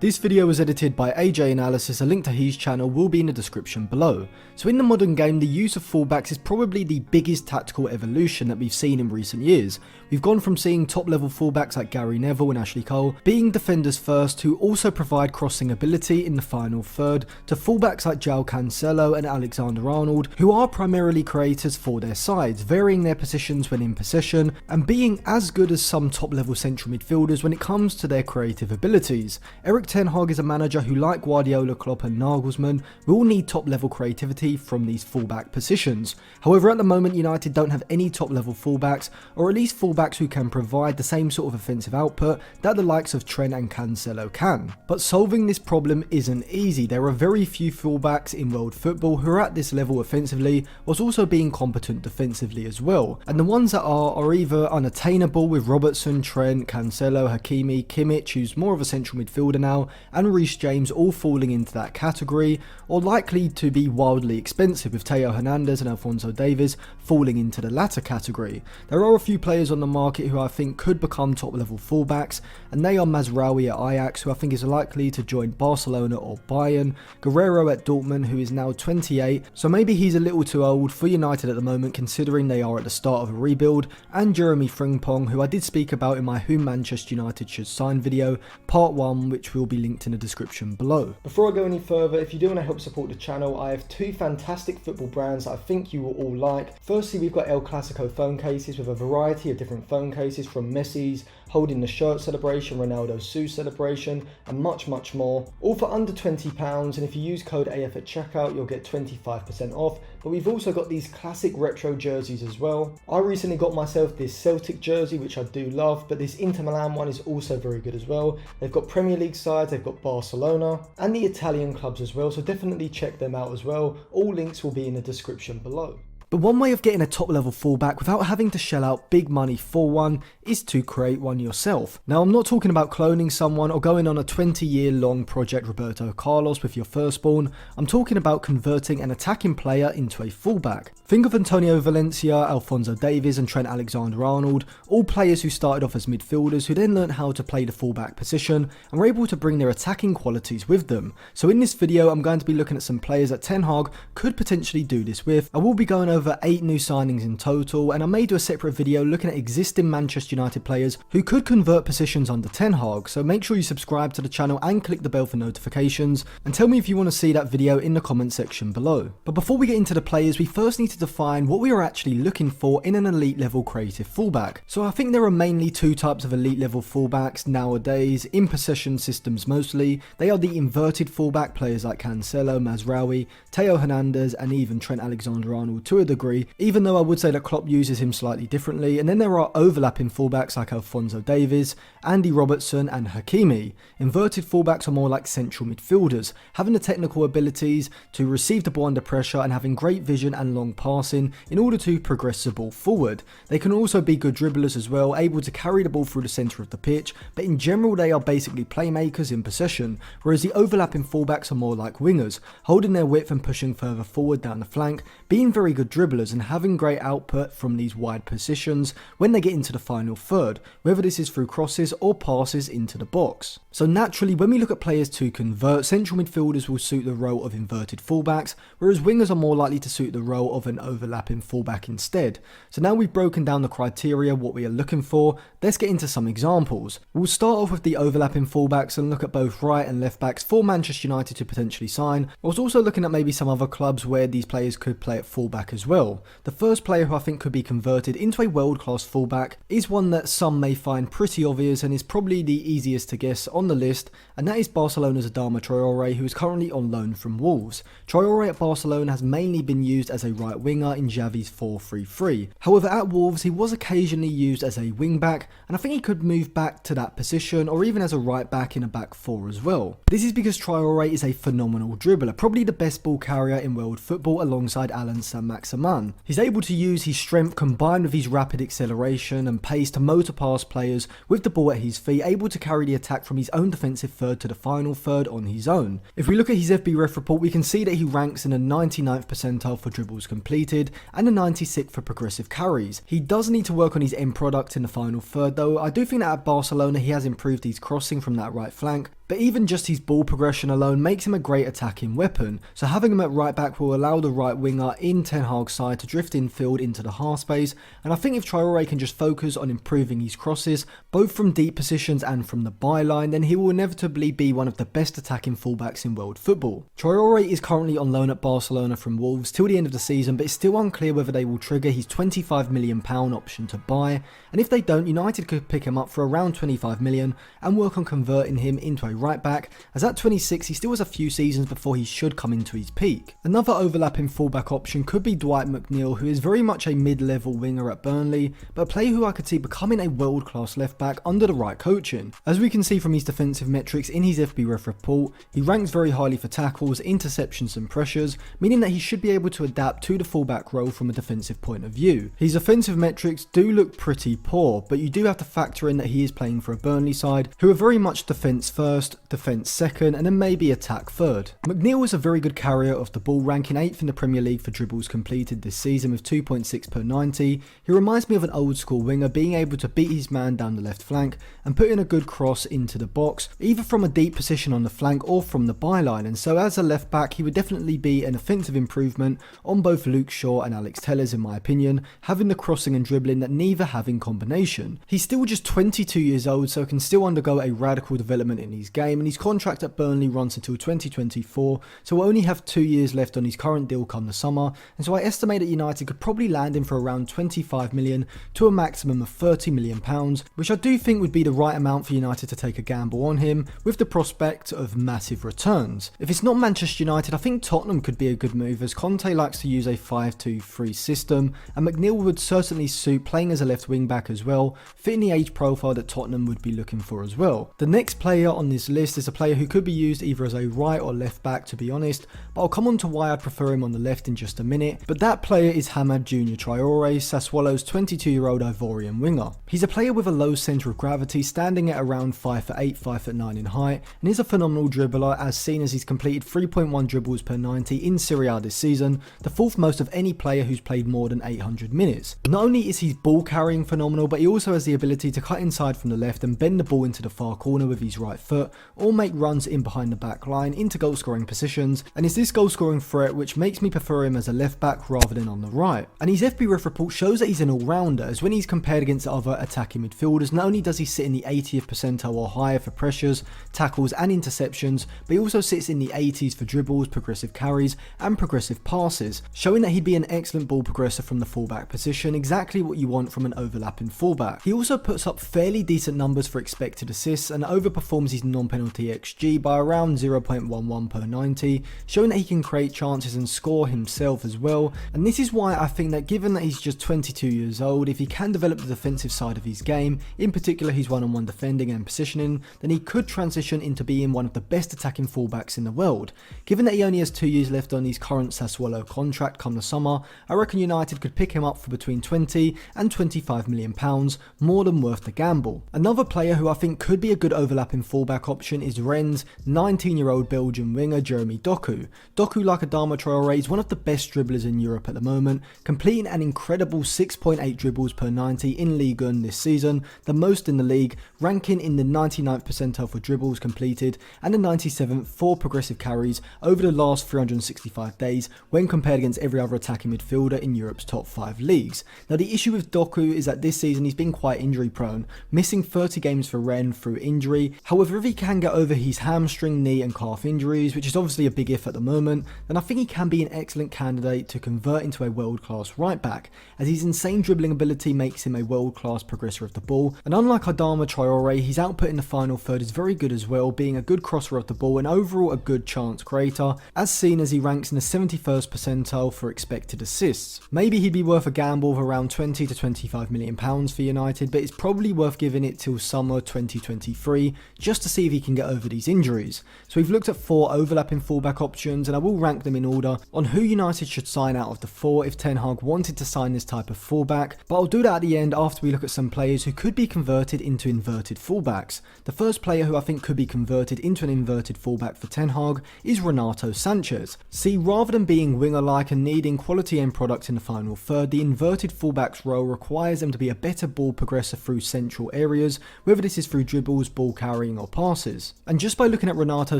This video was edited by AJ Analysis, a link to his channel will be in the description below. So in the modern game, the use of fullbacks is probably the biggest tactical evolution that we've seen in recent years. We've gone from seeing top level fullbacks like Gary Neville and Ashley Cole being defenders first who also provide crossing ability in the final third, to fullbacks like João Cancelo and Alexander-Arnold who are primarily creators for their sides, varying their positions when in possession and being as good as some top level central midfielders when it comes to their creative abilities. Erik ten Hag is a manager who, like Guardiola, Klopp and Nagelsmann, will need top level creativity from these fullback positions. However, at the moment United don't have any top level fullbacks, or at least fullbacks who can provide the same sort of offensive output that the likes of Trent and Cancelo can. But solving this problem isn't easy. There are very few fullbacks in world football who are at this level offensively whilst also being competent defensively as well, and the ones that are either unattainable, with Robertson, Trent, Cancelo, Hakimi, Kimmich who's more of a central midfielder now, and Reece James all falling into that category, or likely to be wildly expensive, with Theo Hernandez and Alphonso Davies falling into the latter category. There are a few players on the market who I think could become top level fullbacks, and they are Mazraoui at Ajax, who I think is likely to join Barcelona or Bayern, Guerrero at Dortmund, who is now 28, so maybe he's a little too old for United at the moment considering they are at the start of a rebuild, and Jeremy Frimpong, who I did speak about in my Who Manchester United Should Sign video, part 1, which will be linked in the description below. Before I go any further, if you do want to help support the channel, I have two fantastic football brands that I think you will all like. Firstly, we've got El Clasico phone cases with a variety of different phone cases, from Messi's holding the shirt celebration, Ronaldo's shoe celebration, and much more, all for under £20, and if you use code AF at checkout you'll get 25% off. But we've also got these classic retro jerseys as well. I recently got myself this Celtic jersey, which I do love, but this Inter Milan one is also very good as well. They've got Premier League sides, they've got Barcelona and the Italian clubs as well, so definitely check them out as well. All links will be in the description below. But one way of getting a top level fullback without having to shell out big money for one is to create one yourself. Now, I'm not talking about cloning someone or going on a 20-year long project Roberto Carlos with your firstborn. I'm talking about converting an attacking player into a fullback. Think of Antonio Valencia, Alphonso Davies and Trent Alexander-Arnold, all players who started off as midfielders who then learned how to play the fullback position and were able to bring their attacking qualities with them. So in this video I'm going to be looking at some players that Ten Hag could potentially do this with. I will be going over 8 new signings in total, and I may do a separate video looking at existing Manchester United players who could convert positions under Ten Hag, so make sure you subscribe to the channel and click the bell for notifications, and tell me if you want to see that video in the comment section below. But before we get into the players, we first need to define what we are actually looking for in an elite level creative fullback. So I think there are mainly two types of elite level fullbacks nowadays, in possession systems mostly. They are the inverted fullback, players like Cancelo, Mazraoui, Theo Hernandez and even Trent Alexander-Arnold to a degree, even though I would say that Klopp uses him slightly differently. And then there are overlapping fullbacks like Alphonso Davies, Andy Robertson and Hakimi. Inverted fullbacks are more like central midfielders, having the technical abilities to receive the ball under pressure and having great vision and long passing in order to progress the ball forward. They can also be good dribblers as well, able to carry the ball through the centre of the pitch, but in general they are basically playmakers in possession, whereas the overlapping fullbacks are more like wingers, holding their width and pushing further forward down the flank, being very good dribblers and having great output from these wide positions when they get into the final third, whether this is through crosses or passes into the box. So naturally, when we look at players to convert, central midfielders will suit the role of inverted fullbacks, whereas wingers are more likely to suit the role of an overlapping fullback instead. So now we've broken down the criteria, what we are looking for, let's get into some examples. We'll start off with the overlapping fullbacks and look at both right and left backs for Manchester United to potentially sign. I was also looking at maybe some other clubs where these players could play at fullback as well. The first player who I think could be converted into a world-class fullback is one that some may find pretty obvious and is probably the easiest to guess on the list, and that is Barcelona's Adama Traore, who is currently on loan from Wolves. Traore at Barcelona has mainly been used as a right winger in Xavi's 4-3-3. However, at Wolves he was occasionally used as a wing back, and I think he could move back to that position or even as a right back in a back four as well. This is because Traore is a phenomenal dribbler, probably the best ball carrier in world football alongside Alan Saint-Maximin. He's able to use his strength combined with his rapid acceleration and pace to motor past players with the ball at his feet, able to carry the attack from his own defensive third to the final third on his own. If we look at his FBref report, we can see that he ranks in the 99th percentile for dribbles completed and the 96th for progressive carries. He does need to work on his end product in the final third though. I do think that at Barcelona he has improved his crossing from that right flank, but even just his ball progression alone makes him a great attacking weapon, so having him at right back will allow the right winger in Ten Hag's side to drift infield into the half space, and I think if Traore can just focus on improving his crosses, both from deep positions and from the byline, then he will inevitably be one of the best attacking fullbacks in world football. Traore is currently on loan at Barcelona from Wolves till the end of the season, but it's still unclear whether they will trigger his £25 million option to buy, and if they don't, United could pick him up for around 25 million and work on converting him into a right back, as at 26 he still has a few seasons before he should come into his peak. Another overlapping fullback option could be Dwight Mcneill, who is very much a mid-level winger at Burnley, but a player who I could see becoming a world-class left back under the right coaching. As we can see from his defensive metrics in his FBref report, he ranks very highly for tackles, interceptions and pressures, meaning that he should be able to adapt to the fullback role from a defensive point of view. His offensive metrics do look pretty poor, but you do have to factor in that he is playing for a Burnley side who are very much defence first, defence second, and then maybe attack third. Mcneill is a very good carrier of the ball, ranking 8th in the Premier League for dribbles completed this season with 2.6 per 90. He reminds me of an old school winger, being able to beat his man down the left flank and put in a good cross into the box, either from a deep position on the flank or from the byline, and so as a left back he would definitely be an offensive improvement on both Luke Shaw and Alex Telles in my opinion, having the crossing and dribbling that neither have in combination. He's still just 22 years old, so can still undergo a radical development in his game, and his contract at Burnley runs until 2024, so will only have 2 years left on his current deal come the summer, and so I estimate that United could probably land him for around 25 million to a maximum of 30 million pounds, which I do think would be the right amount for United to take a gamble on him, with the prospect of massive returns. If it's not Manchester United, I think Tottenham could be a good move, as Conte likes to use a 5-2-3 system, and Mcneill would certainly suit playing as a left wing back as well, fitting the age profile that Tottenham would be looking for as well. The next player on this list is a player who could be used either as a right or left back, to be honest, but I'll come on to why I'd prefer him on the left in just a minute, but that player is Hamad Junior Traore, Sassuolo's 22-year-old Ivorian winger. He's a player with a low centre of gravity, standing at around 5'8", 5'9" in height, and is a phenomenal dribbler, as seen as he's completed 3.1 dribbles per 90 in Serie A this season, the fourth most of any player who's played more than 800 minutes. Not only is his ball carrying phenomenal, but he also has the ability to cut inside from the left and bend the ball into the far corner with his right foot, or make runs in behind the back line into goal scoring positions, and it's this goal scoring threat which makes me prefer him as a left back rather than on the right. And his FBref report shows that he's an all-rounder, as when he's compared against other attacking midfielders, not only does he sit in the 80th percentile or higher for pressures, tackles and interceptions, but he also sits in the 80s for dribbles, progressive carries and progressive passes, showing that he'd be an excellent ball progressor from the fullback position, exactly what you want from an overlapping fullback. He also puts up fairly decent numbers for expected assists and overperforms his non-penalty XG by around 0.11 per 90, showing that he can create chances and score himself as well, and this is why I think that given that he's just 22 years old, if he can develop the defensive side of his game, in particular his one-on-one defending and positioning, then he could transition into being one of the best attacking fullbacks in the world. Given that he only has 2 years left on his current Sassuolo contract come the summer, I reckon United could pick him up for between 20 and 25 million pounds, more than worth the gamble. Another player who I think could be a good overlapping fullback option is Rennes' 19-year-old Belgian winger Jeremy Doku. Doku, like Adama Traore, is one of the best dribblers in Europe at the moment, completing an incredible 6.8 dribbles per 90 in Ligue 1 this season, the most in the league, ranking in the 99th percentile for dribbles completed and the 97th for progressive carries over the last 365 days when compared against every other attacking midfielder in Europe's top 5 leagues. Now the issue with Doku is that this season he's been quite injury prone, missing 30 games for Rennes through injury. However, if he can get over his hamstring, knee and calf injuries, which is obviously a big if at the moment, then I think he can be an excellent candidate to convert into a world-class right back, as his insane dribbling ability makes him a world-class progressor of the ball, and unlike Adama Traore, his output in the final third is very good as well, being a good crosser of the ball and overall a good chance creator, as seen as he ranks in the 71st percentile for expected assists. Maybe he'd be worth a gamble of around 20 to 25 million pounds for United, but it's probably worth giving it till summer 2023 just to see if he can get over these injuries. So we've looked at 4 overlapping fullback options, and I will rank them in order on who United should sign out of the 4 if Ten Hag wanted to sign this type of fullback, but I'll do that at the end after we look at some players who could be converted into inverted fullbacks. The first player who I think could be converted into an inverted fullback for Ten Hag is Renato Sanchez. See, rather than being winger-like and needing quality end products in the final third, the inverted fullback's role requires them to be a better ball progressor through central areas, whether this is through dribbles, ball carrying or passing. passes. And just by looking at Renato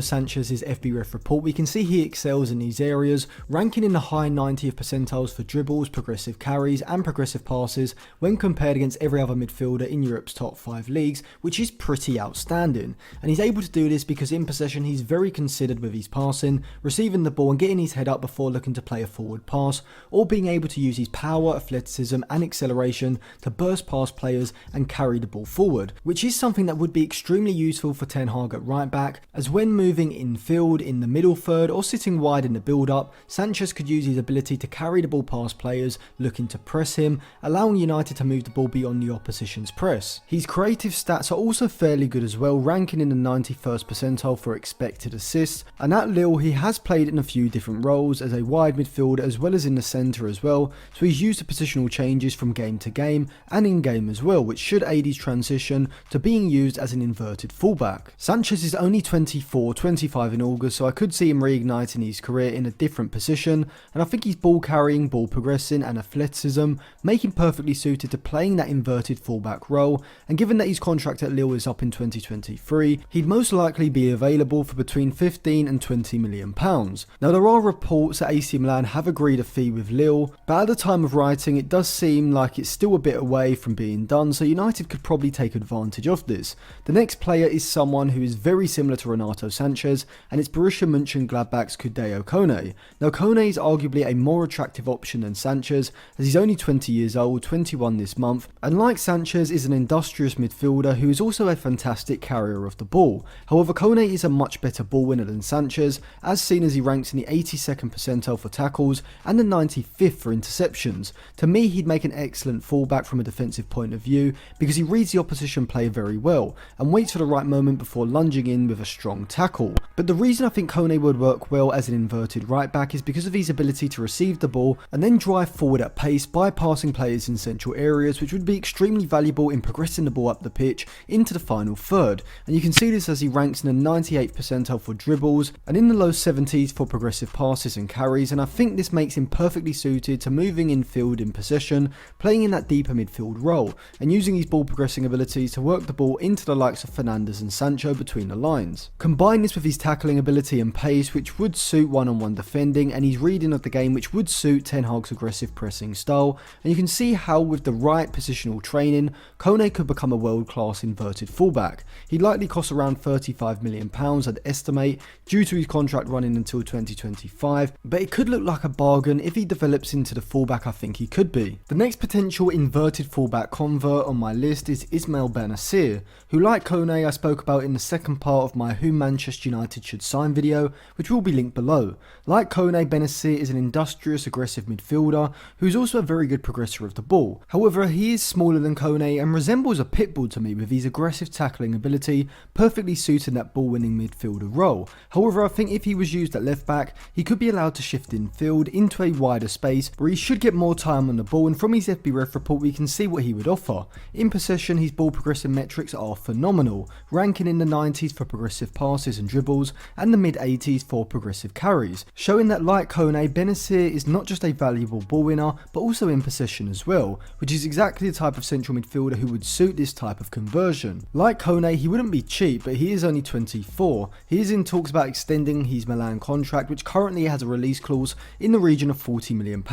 Sanchez's FBref report, we can see he excels in these areas, ranking in the high 90th percentiles for dribbles, progressive carries and progressive passes when compared against every other midfielder in Europe's top 5 leagues, which is pretty outstanding. And he's able to do this because in possession he's very considered with his passing, receiving the ball and getting his head up before looking to play a forward pass, or being able to use his power, athleticism and acceleration to burst past players and carry the ball forward, which is something that would be extremely useful for Ten Hag at right back, as when moving in field in the middle third or sitting wide in the build up, Sanchez could use his ability to carry the ball past players looking to press him, allowing United to move the ball beyond the opposition's press. His creative stats are also fairly good as well, ranking in the 91st percentile for expected assists, and at Lille he has played in a few different roles as a wide midfielder as well as in the centre as well, so he's used the positional changes from game to game and in game as well, which should aid his transition to being used as an inverted fullback. Sanchez is only 24, 25 in August, so I could see him reigniting his career in a different position, and I think he's ball carrying, ball progressing and athleticism make him perfectly suited to playing that inverted fullback role, and given that his contract at Lille is up in 2023, he'd most likely be available for between 15 and 20 million pounds. Now there are reports that AC Milan have agreed a fee with Lille, but at the time of writing it does seem like it's still a bit away from being done, so United could probably take advantage of this. The next player is someone who is very similar to Renato Sanchez, and it's Borussia Mönchengladbach's Hideo Kone. Now Kone is arguably a more attractive option than Sanchez, as he's only 20 years old, 21 this month, and like Sanchez is an industrious midfielder who is also a fantastic carrier of the ball. However, Kone is a much better ball winner than Sanchez, as seen as he ranks in the 82nd percentile for tackles and the 95th for interceptions. To me, he'd make an excellent fullback from a defensive point of view because he reads the opposition player very well and waits for the right moment before lunging in with a strong tackle. But the reason I think Kone would work well as an inverted right back is because of his ability to receive the ball and then drive forward at pace, bypassing players in central areas, which would be extremely valuable in progressing the ball up the pitch into the final third. And you can see this as he ranks in the 98th percentile for dribbles and in the low 70s for progressive passes and carries, and I think this makes him perfectly suited to moving in field in possession, playing in that deeper midfield role, and using his ball progressing abilities to work the ball into the likes of Fernandes and Sancho between the lines. Combine this with his tackling ability and pace, which would suit one-on-one defending, and his reading of the game, which would suit Ten Hag's aggressive pressing style, and you can see how with the right positional training, Kone could become a world-class inverted fullback. He'd likely cost around £35 million I'd estimate, due to his contract running until 2025, but it could look like a bargain if he develops into the fullback I think he could be. The next potential inverted fullback convert on my list is Ismael Benassir, who like Kone I spoke about in the second part of my Who Manchester United Should Sign video, which will be linked below. Like Kone, Benassir is an industrious aggressive midfielder who's also a very good progressor of the ball. However, he is smaller than Kone and resembles a pit bull to me with his aggressive tackling ability, perfectly suiting that ball winning midfielder role. However, I think if he was used at left back, he could be allowed to shift in field into a wider space where he should get more time on the ball, and from his FBref report we can see what he would offer. In possession, his ball progression metrics are phenomenal, ranking in the 90s for progressive passes and dribbles and the mid 80s for progressive carries, showing that like Kone, Benassir is not just a valuable ball winner but also in possession as well, which is exactly the type of central midfielder who would suit this type of conversion. Like Kone, he wouldn't be cheap, but he is only 24. He is in talks about extending his Milan contract, which currently has a release clause in the region of £40 million.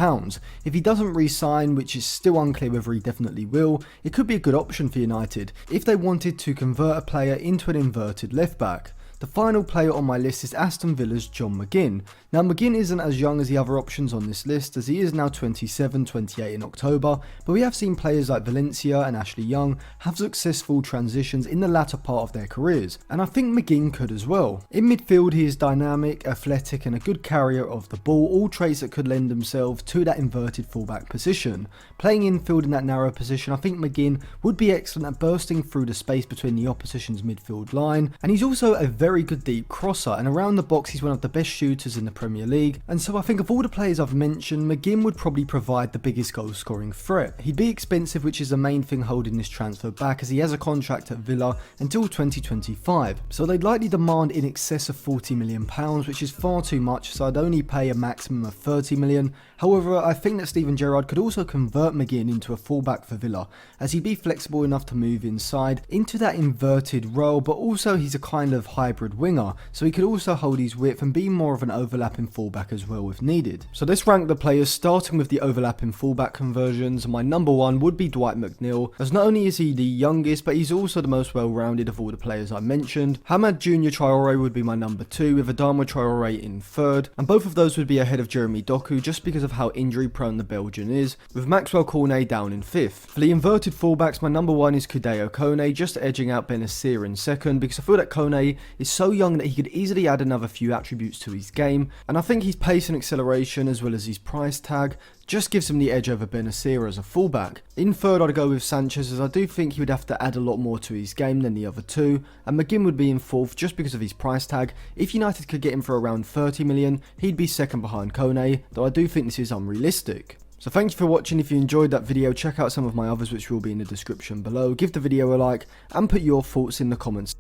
If he doesn't re-sign, which is still unclear whether he definitely will, it could be a good option for United if they wanted to convert a player into an inverted left back. The final player on my list is Aston Villa's John Mcginn. Now Mcginn isn't as young as the other options on this list, as he is now 27, 28 in October, but we have seen players like Valencia and Ashley Young have successful transitions in the latter part of their careers, and I think Mcginn could as well. In midfield he is dynamic, athletic and a good carrier of the ball, all traits that could lend themselves to that inverted fullback position. Playing infield in that narrow position, I think Mcginn would be excellent at bursting through the space between the opposition's midfield line, and he's also a very very good deep crosser, and around the box he's one of the best shooters in the Premier League, and so I think of all the players I've mentioned, Mcginn would probably provide the biggest goal scoring threat. He'd be expensive, which is the main thing holding this transfer back, as he has a contract at Villa until 2025, so they'd likely demand in excess of £40 million, which is far too much, so I'd only pay a maximum of £30 million. However, I think that Steven Gerrard could also convert Mcginn into a fullback for Villa, as he'd be flexible enough to move inside into that inverted role, but also he's a kind of hybrid winger, so he could also hold his width and be more of an overlapping fullback as well if needed. So let's rank the players, starting with the overlapping fullback conversions. My number one would be Dwight Mcneill, as not only is he the youngest, but he's also the most well-rounded of all the players I mentioned. Hamad Jr. Traore would be my number two, with Adama Traore in third, and both of those would be ahead of Jeremy Doku just because of how injury prone the Belgian is, with Maxwell Cornet down in fifth. For the inverted fullbacks, my number one is Kudeo Kone, just edging out Benassir in second, because I feel that Kone is so young that he could easily add another few attributes to his game, and I think his pace and acceleration as well as his price tag just gives him the edge over Benassir as a fullback. In third, I'd go with Sanchez, as I do think he would have to add a lot more to his game than the other two, and Mcginn would be in fourth just because of his price tag. If United could get him for around 30 million, he'd be second behind Kone, though I do think this is unrealistic. So thank you for watching. If you enjoyed that video, check out some of my others which will be in the description below. Give the video a like and put your thoughts in the comments.